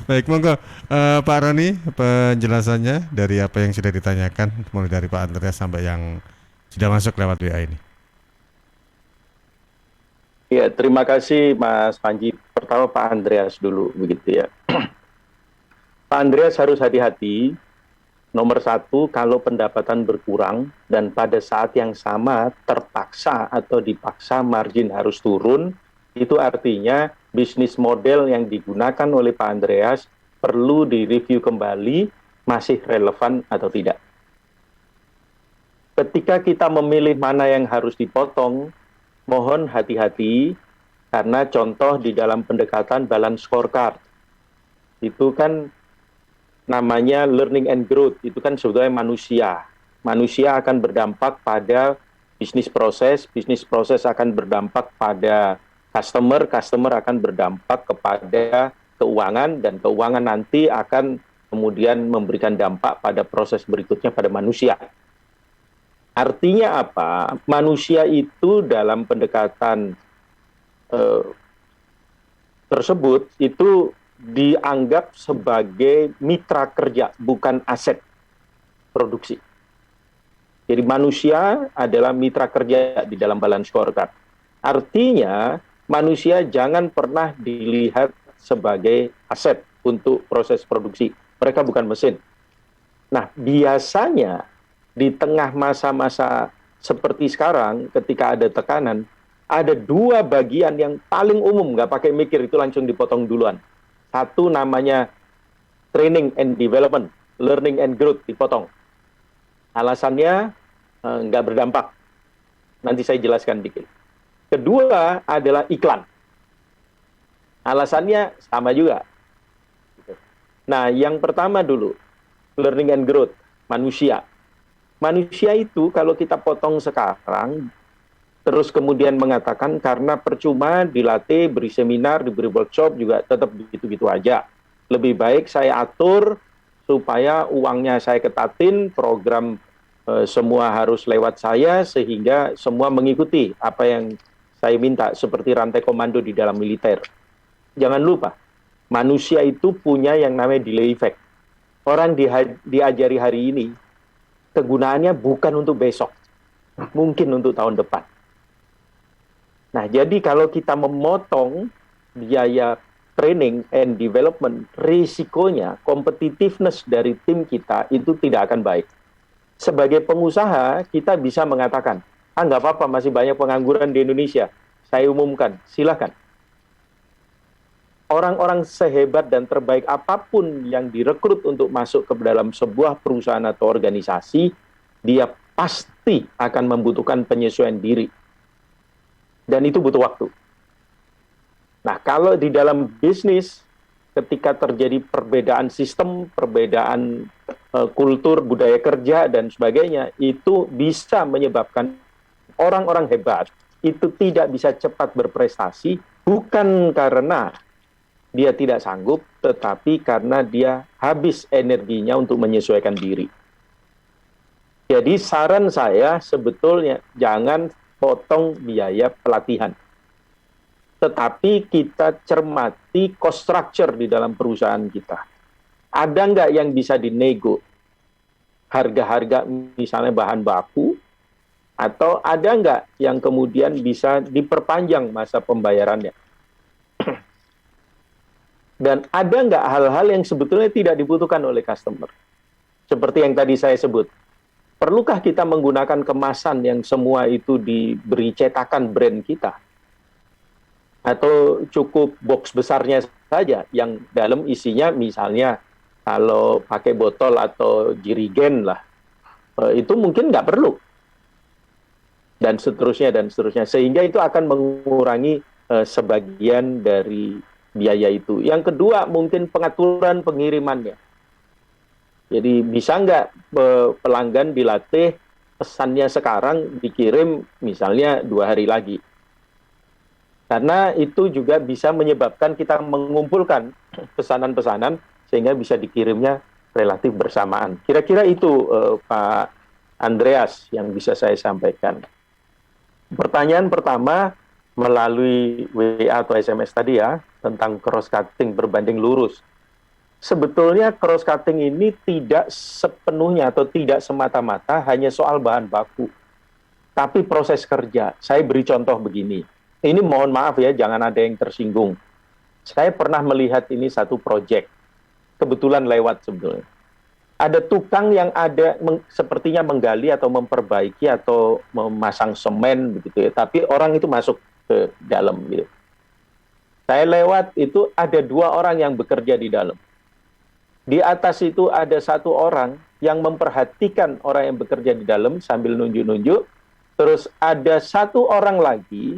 Baik, monggo Pak Roni penjelasannya dari apa yang sudah ditanyakan, mulai dari Pak Andreas sampai yang sudah masuk lewat WA ini. Ya, terima kasih Mas Panji. Pertama Pak Andreas dulu begitu ya. Pak Andreas harus hati-hati. Nomor satu, kalau pendapatan berkurang dan pada saat yang sama terpaksa atau dipaksa margin harus turun, itu artinya bisnis model yang digunakan oleh Pak Andreas perlu direview kembali, masih relevan atau tidak. Ketika kita memilih mana yang harus dipotong, mohon hati-hati, karena contoh di dalam pendekatan balance scorecard, itu kan namanya learning and growth, itu kan sebetulnya manusia. Manusia akan berdampak pada bisnis proses akan berdampak pada customer akan berdampak kepada keuangan, dan keuangan nanti akan kemudian memberikan dampak pada proses berikutnya pada manusia. Artinya apa? Manusia itu dalam pendekatan tersebut itu dianggap sebagai mitra kerja, bukan aset produksi. Jadi manusia adalah mitra kerja di dalam balance scorecard. Artinya manusia jangan pernah dilihat sebagai aset untuk proses produksi. Mereka bukan mesin. Nah, biasanya di tengah masa-masa seperti sekarang, ketika ada tekanan, ada dua bagian yang paling umum, nggak pakai mikir, itu langsung dipotong duluan. Satu namanya training and development, learning and growth, dipotong. Alasannya nggak berdampak. Nanti saya jelaskan dikit. Kedua adalah iklan. Alasannya sama juga. Nah, yang pertama dulu, learning and growth, manusia. Manusia itu kalau kita potong sekarang, terus kemudian mengatakan karena percuma dilatih, beri seminar, diberi workshop juga tetap begitu-gitu aja. Lebih baik saya atur supaya uangnya saya ketatin, program semua harus lewat saya sehingga semua mengikuti apa yang saya minta seperti rantai komando di dalam militer. Jangan lupa, manusia itu punya yang namanya delay effect. Orang diajari hari ini, kegunaannya bukan untuk besok, mungkin untuk tahun depan. Nah, jadi kalau kita memotong biaya training and development, risikonya competitiveness dari tim kita itu tidak akan baik. Sebagai pengusaha, kita bisa mengatakan, nggak apa-apa, masih banyak pengangguran di Indonesia. Saya umumkan, silakan. Orang-orang sehebat dan terbaik apapun yang direkrut untuk masuk ke dalam sebuah perusahaan atau organisasi, dia pasti akan membutuhkan penyesuaian diri. Dan itu butuh waktu. Nah, kalau di dalam bisnis, ketika terjadi perbedaan sistem, perbedaan kultur, budaya kerja, dan sebagainya, itu bisa menyebabkan orang-orang hebat itu tidak bisa cepat berprestasi, bukan karena dia tidak sanggup, tetapi karena dia habis energinya untuk menyesuaikan diri. Jadi saran saya sebetulnya jangan potong biaya pelatihan. Tetapi kita cermati cost structure di dalam perusahaan kita. Ada nggak yang bisa dinego? Harga-harga misalnya bahan baku, atau ada nggak yang kemudian bisa diperpanjang masa pembayarannya? Dan ada nggak hal-hal yang sebetulnya tidak dibutuhkan oleh customer? Seperti yang tadi saya sebut. Perlukah kita menggunakan kemasan yang semua itu diberi cetakan brand kita? Atau cukup box besarnya saja yang dalam isinya misalnya kalau pakai botol atau jirigen lah, itu mungkin nggak perlu. Dan seterusnya, dan seterusnya. Sehingga itu akan mengurangi sebagian dari biaya itu. Yang kedua, mungkin pengaturan pengirimannya. Jadi bisa nggak pelanggan dilatih pesannya sekarang dikirim misalnya 2 hari lagi. Karena itu juga bisa menyebabkan kita mengumpulkan pesanan-pesanan sehingga bisa dikirimnya relatif bersamaan. Kira-kira itu Pak Andreas yang bisa saya sampaikan. Pertanyaan pertama melalui WA atau SMS tadi ya, tentang cross-cutting berbanding lurus. Sebetulnya cross-cutting ini tidak sepenuhnya atau tidak semata-mata hanya soal bahan baku, tapi proses kerja. Saya beri contoh begini. Ini mohon maaf ya, jangan ada yang tersinggung. Saya pernah melihat ini satu proyek, kebetulan lewat sebetulnya. Ada tukang yang ada sepertinya menggali atau memperbaiki atau memasang semen begitu ya, tapi orang itu masuk ke dalam gitu. Saya lewat itu ada 2 orang yang bekerja di dalam. Di atas itu ada 1 orang yang memperhatikan orang yang bekerja di dalam sambil nunjuk-nunjuk. Terus ada 1 orang lagi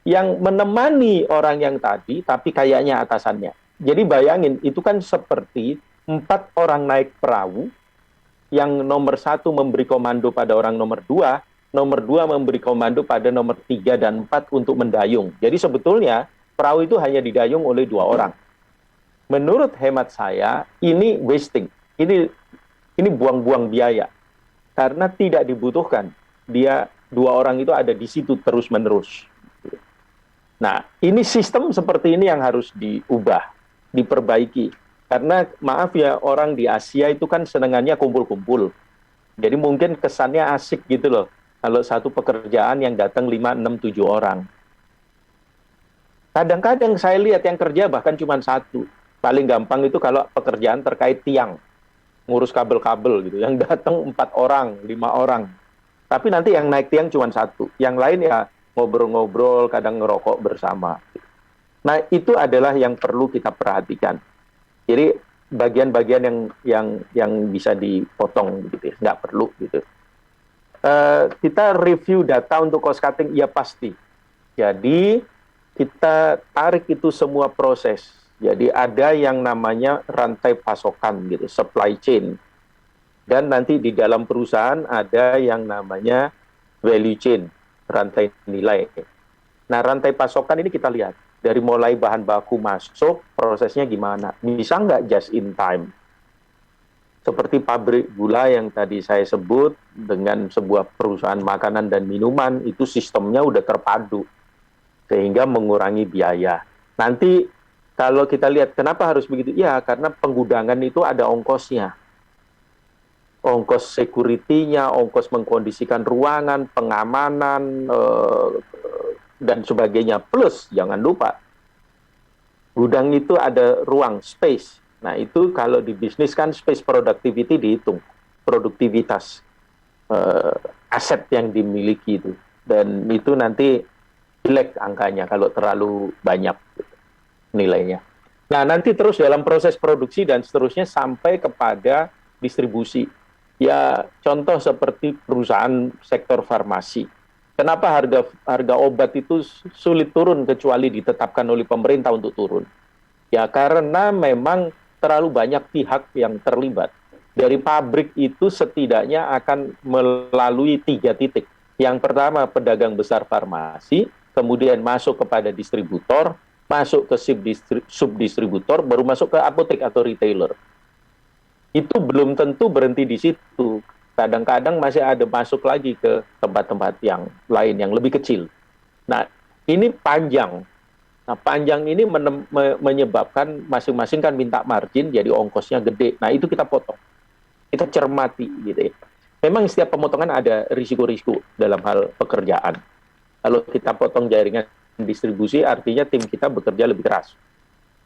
yang menemani orang yang tadi, tapi kayaknya atasannya. Jadi bayangin, itu kan seperti 4 orang naik perahu, yang nomor 1 memberi komando pada orang nomor 2, nomor 2 memberi komando pada nomor 3 dan 4 untuk mendayung. Jadi sebetulnya perahu itu hanya didayung oleh 2 orang. Menurut hemat saya, ini wasting. Ini buang-buang biaya. Karena tidak dibutuhkan. Dia 2 orang itu ada di situ terus-menerus. Nah, ini sistem seperti ini yang harus diubah, diperbaiki. Karena maaf ya, orang di Asia itu kan senengannya kumpul-kumpul. Jadi mungkin kesannya asik gitu loh. Kalau satu pekerjaan yang datang 5, 6, 7 orang. Kadang-kadang saya lihat yang kerja bahkan cuma 1. Paling gampang itu kalau pekerjaan terkait tiang. Ngurus kabel-kabel gitu. Yang datang 4 orang, 5 orang. Tapi nanti yang naik tiang cuma 1. Yang lain ya ngobrol-ngobrol, kadang ngerokok bersama. Nah, itu adalah yang perlu kita perhatikan. Jadi bagian-bagian yang bisa dipotong gitu ya, nggak perlu gitu. Kita review data untuk cost cutting, ya pasti. Jadi kita tarik itu semua proses. Jadi ada yang namanya rantai pasokan gitu, supply chain. Dan nanti di dalam perusahaan ada yang namanya value chain, rantai nilai. Nah, rantai pasokan ini kita lihat dari mulai bahan baku masuk, prosesnya gimana. Bisa nggak just in time? Seperti pabrik gula yang tadi saya sebut, dengan sebuah perusahaan makanan dan minuman, itu sistemnya udah terpadu, sehingga mengurangi biaya. Nanti kalau kita lihat kenapa harus begitu, ya karena penggudangan itu ada ongkosnya. Ongkos security-nya, ongkos mengkondisikan ruangan, pengamanan, dan sebagainya. Plus, jangan lupa, gudang itu ada ruang, space. Nah, itu kalau di bisnis kan space productivity dihitung, produktivitas aset yang dimiliki itu. Dan itu nanti jelek angkanya kalau terlalu banyak nilainya. Nah, nanti terus dalam proses produksi dan seterusnya sampai kepada distribusi. Ya, contoh seperti perusahaan sektor farmasi. Kenapa harga obat itu sulit turun kecuali ditetapkan oleh pemerintah untuk turun? Ya, karena memang terlalu banyak pihak yang terlibat. Dari pabrik itu setidaknya akan melalui 3 titik. Yang pertama, pedagang besar farmasi, kemudian masuk kepada distributor, masuk ke subdistributor, baru masuk ke apotek atau retailer. Itu belum tentu berhenti di situ. Kadang-kadang masih ada masuk lagi ke tempat-tempat yang lain, yang lebih kecil. Nah, ini panjang. Nah, panjang ini menyebabkan masing-masing kan minta margin, jadi ongkosnya gede. Nah, itu kita potong. Kita cermati gitu ya. Memang setiap pemotongan ada risiko-risiko dalam hal pekerjaan. Kalau kita potong jaringan distribusi, artinya tim kita bekerja lebih keras.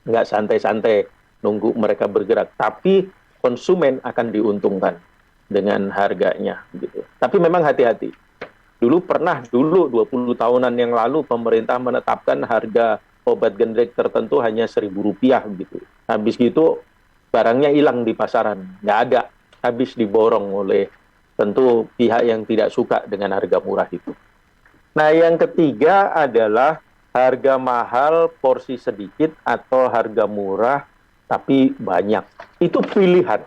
Nggak santai-santai nunggu mereka bergerak. Tapi konsumen akan diuntungkan dengan harganya gitu. Tapi memang hati-hati. Dulu 20 tahunan yang lalu pemerintah menetapkan harga obat generic tertentu hanya Rp1.000 gitu. Habis gitu barangnya hilang di pasaran, nggak ada. Habis diborong oleh tentu pihak yang tidak suka dengan harga murah itu. Nah, yang ketiga adalah harga mahal, porsi sedikit, atau harga murah tapi banyak. Itu pilihan.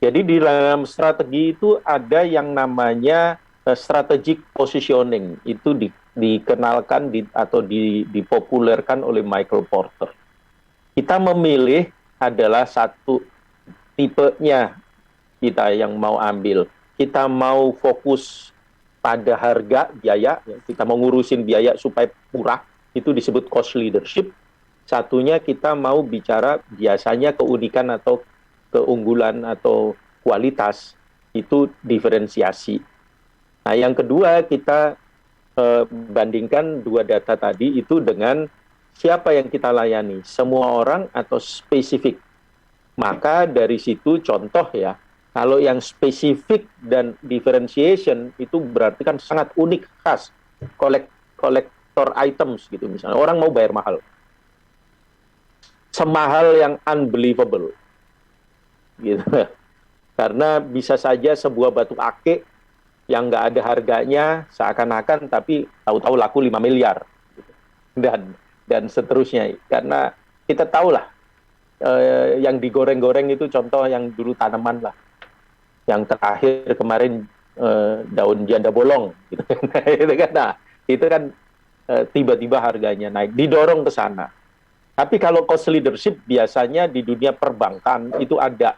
Jadi di dalam strategi itu ada yang namanya strategic positioning. Itu dikenalkan atau dipopulerkan oleh Michael Porter. Kita memilih adalah satu tipenya kita yang mau ambil. Kita mau fokus pada harga, biaya, kita mau ngurusin biaya supaya murah, itu disebut cost leadership. Satunya kita mau bicara biasanya keunikan atau keunggulan atau kualitas, itu diferensiasi. Nah, yang kedua kita bandingkan dua data tadi itu dengan siapa yang kita layani, semua orang atau spesifik. Maka dari situ contoh ya, kalau yang spesifik dan differentiation itu berarti kan sangat unik, khas, collector items gitu misalnya. Orang mau bayar mahal. Semahal yang unbelievable. Gitu. Karena bisa saja sebuah batu akik yang nggak ada harganya seakan-akan tapi tahu-tahu laku 5 miliar gitu. dan seterusnya, karena kita tahulah yang digoreng-goreng itu contoh yang dulu tanaman lah, yang terakhir kemarin daun janda bolong gitu. Itu kan tiba-tiba harganya naik, didorong ke sana. Tapi kalau cost leadership biasanya di dunia perbankan itu ada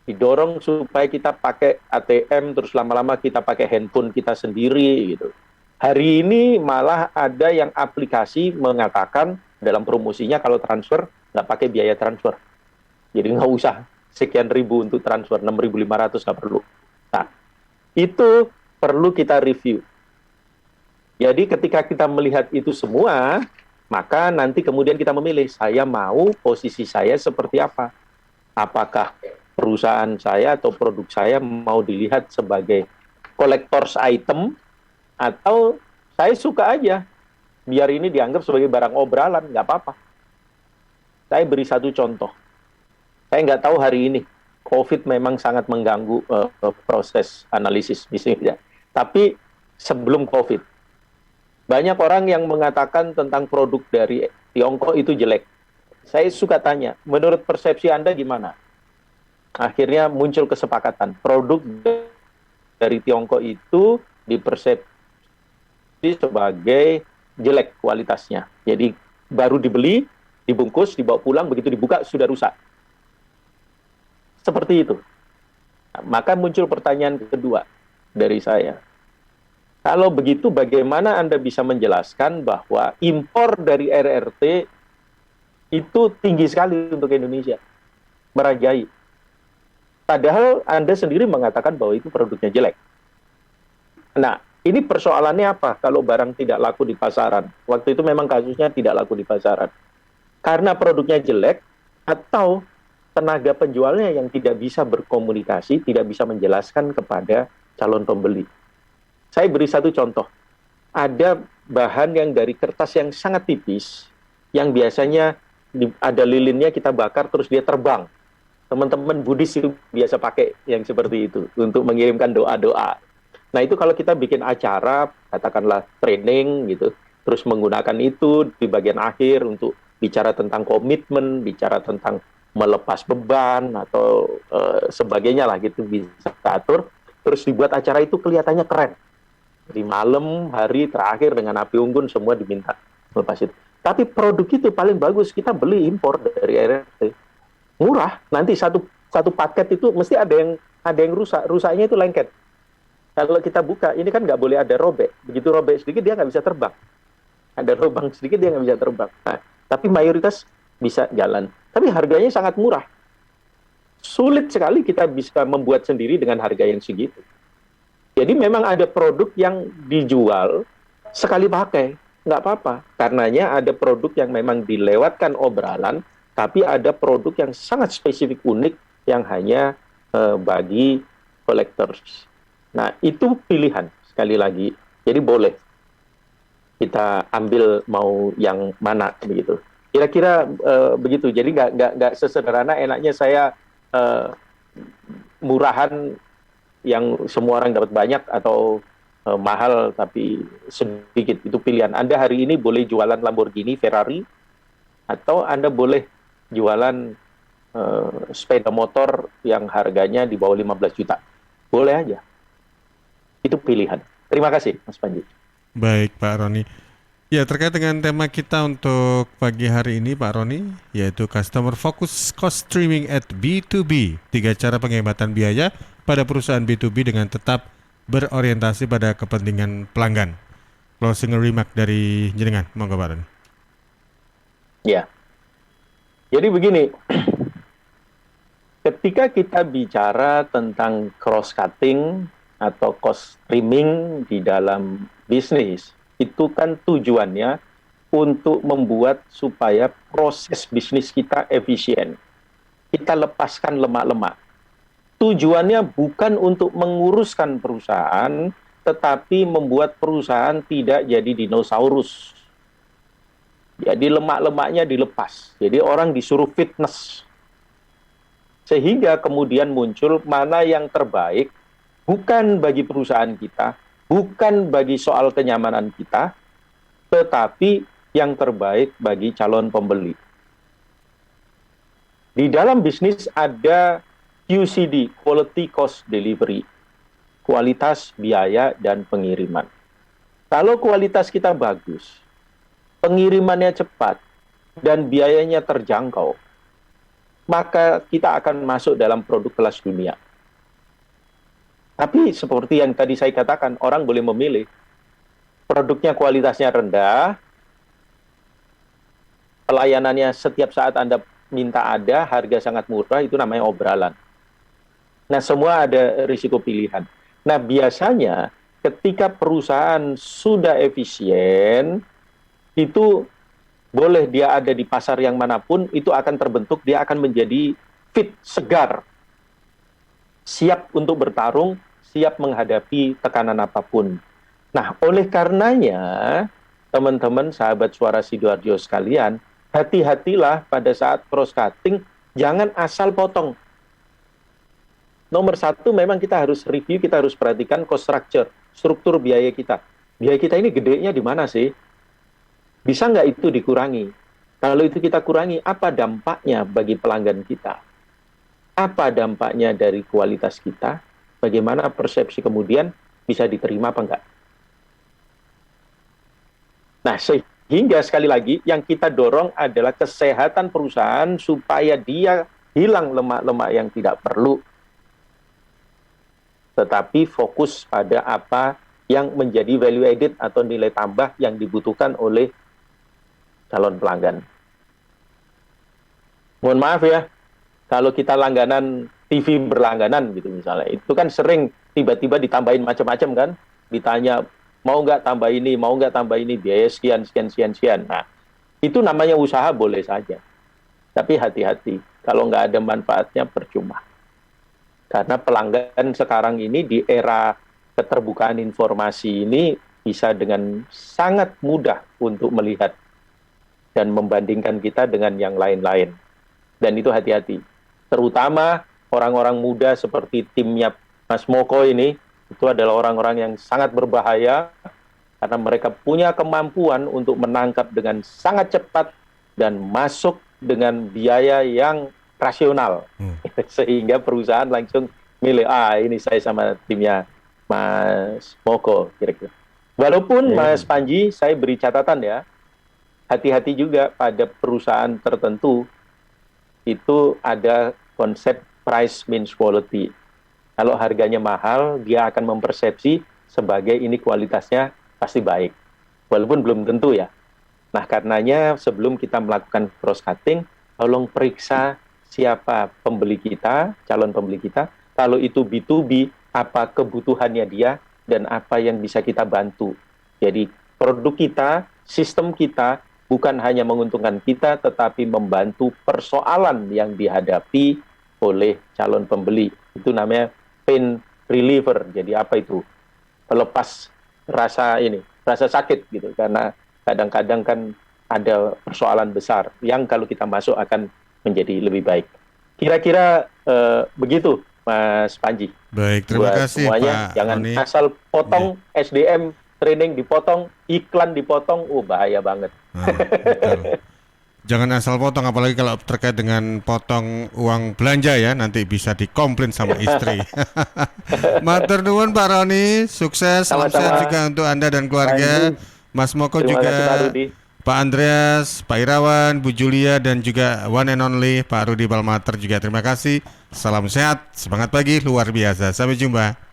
didorong supaya kita pakai ATM, terus lama-lama kita pakai handphone kita sendiri gitu. Hari ini malah ada yang aplikasi mengatakan dalam promosinya kalau transfer nggak pakai biaya transfer. Jadi nggak usah sekian ribu untuk transfer, 6.500 nggak perlu. Nah, itu perlu kita review. Jadi ketika kita melihat itu semua, maka nanti kemudian kita memilih, saya mau posisi saya seperti apa. Apakah perusahaan saya atau produk saya mau dilihat sebagai collector's item, atau saya suka aja biar ini dianggap sebagai barang obralan, nggak apa-apa. Saya beri satu contoh. Saya nggak tahu hari ini, COVID memang sangat mengganggu proses analisis bisnisnya. Tapi sebelum COVID, banyak orang yang mengatakan tentang produk dari Tiongkok itu jelek. Saya suka tanya, menurut persepsi Anda gimana? Akhirnya muncul kesepakatan, produk dari Tiongkok itu dipersepsi sebagai jelek kualitasnya. Jadi baru dibeli, dibungkus, dibawa pulang, begitu dibuka sudah rusak. Seperti itu. Nah, maka muncul pertanyaan kedua dari saya. Kalau begitu bagaimana Anda bisa menjelaskan bahwa impor dari RRT itu tinggi sekali untuk Indonesia? Merajai. Padahal Anda sendiri mengatakan bahwa itu produknya jelek. Nah, ini persoalannya apa kalau barang tidak laku di pasaran? Waktu itu memang kasusnya tidak laku di pasaran. Karena produknya jelek atau tenaga penjualnya yang tidak bisa berkomunikasi, tidak bisa menjelaskan kepada calon pembeli. Saya beri satu contoh. Ada bahan yang dari kertas yang sangat tipis, yang biasanya ada lilinnya kita bakar terus dia terbang. Teman-teman Buddhis itu biasa pakai yang seperti itu untuk mengirimkan doa-doa. Nah itu kalau kita bikin acara, katakanlah training gitu, terus menggunakan itu di bagian akhir untuk bicara tentang komitmen, bicara tentang melepas beban atau sebagainya lah gitu, bisa atur, terus dibuat acara itu kelihatannya keren. Di malam, hari terakhir dengan api unggun semua diminta melepas itu. Tapi produk itu paling bagus kita beli impor dari RRT. Murah, nanti satu paket itu mesti ada yang rusak, rusaknya itu lengket. Kalau kita buka, ini kan nggak boleh ada robek. Begitu robek sedikit dia nggak bisa terbang. Ada lubang sedikit dia nggak bisa terbang. Nah, tapi mayoritas bisa jalan. Tapi harganya sangat murah. Sulit sekali kita bisa membuat sendiri dengan harga yang segitu. Jadi memang ada produk yang dijual sekali pakai, nggak apa-apa. Karenanya ada produk yang memang dilewatkan obralan, tapi ada produk yang sangat spesifik unik yang hanya bagi collectors. Nah, itu pilihan sekali lagi. Jadi boleh kita ambil mau yang mana begitu. Kira-kira begitu. Jadi nggak sesederhana enaknya saya murahan yang semua orang dapat banyak atau mahal tapi sedikit. Itu pilihan. Anda hari ini boleh jualan Lamborghini, Ferrari, atau Anda boleh jualan sepeda motor yang harganya di bawah 15 juta. Boleh aja. Itu pilihan. Terima kasih, Mas Panji. Baik, Pak Roni. Ya, terkait dengan tema kita untuk pagi hari ini, Pak Roni, yaitu Customer Focus Cost Streaming at B2B. 3 cara penghematan biaya pada perusahaan B2B dengan tetap berorientasi pada kepentingan pelanggan. Closing remark dari jenengan, monggo Pak Roni. Ya. Jadi begini, ketika kita bicara tentang cross-cutting atau cost streaming di dalam bisnis, itu kan tujuannya untuk membuat supaya proses bisnis kita efisien. Kita lepaskan lemak-lemak. Tujuannya bukan untuk menguruskan perusahaan, tetapi membuat perusahaan tidak jadi dinosaurus. Jadi lemak-lemaknya dilepas. Jadi orang disuruh fitness. Sehingga kemudian muncul mana yang terbaik, bukan bagi perusahaan kita, bukan bagi soal kenyamanan kita, tetapi yang terbaik bagi calon pembeli. Di dalam bisnis ada QCD, Quality Cost Delivery, kualitas, biaya, dan pengiriman. Kalau kualitas kita bagus, pengirimannya cepat, dan biayanya terjangkau, maka kita akan masuk dalam produk kelas dunia. Tapi seperti yang tadi saya katakan, orang boleh memilih. Produknya kualitasnya rendah, pelayanannya setiap saat Anda minta ada, harga sangat murah, itu namanya obralan. Nah, semua ada risiko pilihan. Nah, biasanya ketika perusahaan sudah efisien, itu boleh dia ada di pasar yang manapun, itu akan terbentuk, dia akan menjadi fit, segar, siap untuk bertarung, siap menghadapi tekanan apapun. Nah, oleh karenanya, teman-teman sahabat Suara Sidoarjo sekalian, hati-hatilah pada saat cross-cutting, jangan asal potong. Nomor satu, memang kita harus review, kita harus perhatikan cost structure, struktur biaya kita. Biaya kita ini gedenya di mana sih? Bisa nggak itu dikurangi? Kalau itu kita kurangi, apa dampaknya bagi pelanggan kita? Apa dampaknya dari kualitas kita? Bagaimana persepsi kemudian bisa diterima apa enggak? Nah, sehingga sekali lagi yang kita dorong adalah kesehatan perusahaan supaya dia hilang lemak-lemak yang tidak perlu, tetapi fokus pada apa yang menjadi value added atau nilai tambah yang dibutuhkan oleh calon pelanggan. Mohon maaf ya, kalau kita langganan TV berlangganan gitu misalnya, itu kan sering tiba-tiba ditambahin macam-macam kan, ditanya mau nggak tambah ini, mau nggak tambah ini, biaya sekian. Nah, itu namanya usaha boleh saja. Tapi hati-hati, kalau nggak ada manfaatnya percuma. Karena pelanggan sekarang ini di era keterbukaan informasi ini bisa dengan sangat mudah untuk melihat dan membandingkan kita dengan yang lain-lain. Dan itu hati-hati. Terutama orang-orang muda seperti timnya Mas Moko ini, itu adalah orang-orang yang sangat berbahaya karena mereka punya kemampuan untuk menangkap dengan sangat cepat dan masuk dengan biaya yang rasional. Sehingga perusahaan langsung milih, ini saya sama timnya Mas Moko, kira-kira. Walaupun Mas Panji, saya beri catatan ya, hati-hati juga pada perusahaan tertentu, itu ada konsep price means quality. Kalau harganya mahal, dia akan mempersepsi sebagai ini kualitasnya pasti baik. Walaupun belum tentu ya. Nah, karenanya sebelum kita melakukan cross cutting, tolong periksa siapa pembeli kita, calon pembeli kita. Kalau itu B2B, apa kebutuhannya dia dan apa yang bisa kita bantu. Jadi produk kita, sistem kita bukan hanya menguntungkan kita, tetapi membantu persoalan yang dihadapi oleh calon pembeli. Itu namanya pain reliever. Jadi apa itu? Pelepas rasa sakit gitu. Karena kadang-kadang kan ada persoalan besar yang kalau kita masuk akan menjadi lebih baik. Kira-kira begitu, Mas Panji. Baik, terima Buat kasih semuanya, Pak jangan Roni. asal potong SDM training dipotong, iklan dipotong, bahaya banget. Betul. Jangan asal potong, apalagi kalau terkait dengan potong uang belanja ya, nanti bisa dikomplain sama istri. Matur nuwun Pak Roni, sukses, salam Sama-sama. sehat juga untuk Anda dan keluarga. Mas Moko Terima juga, kasih, Pak Rudi. Pak Andreas, Pak Irawan, Bu Julia, dan juga one and only Pak Rudi Balmater juga terima kasih. Salam sehat, semangat pagi, luar biasa. Sampai jumpa.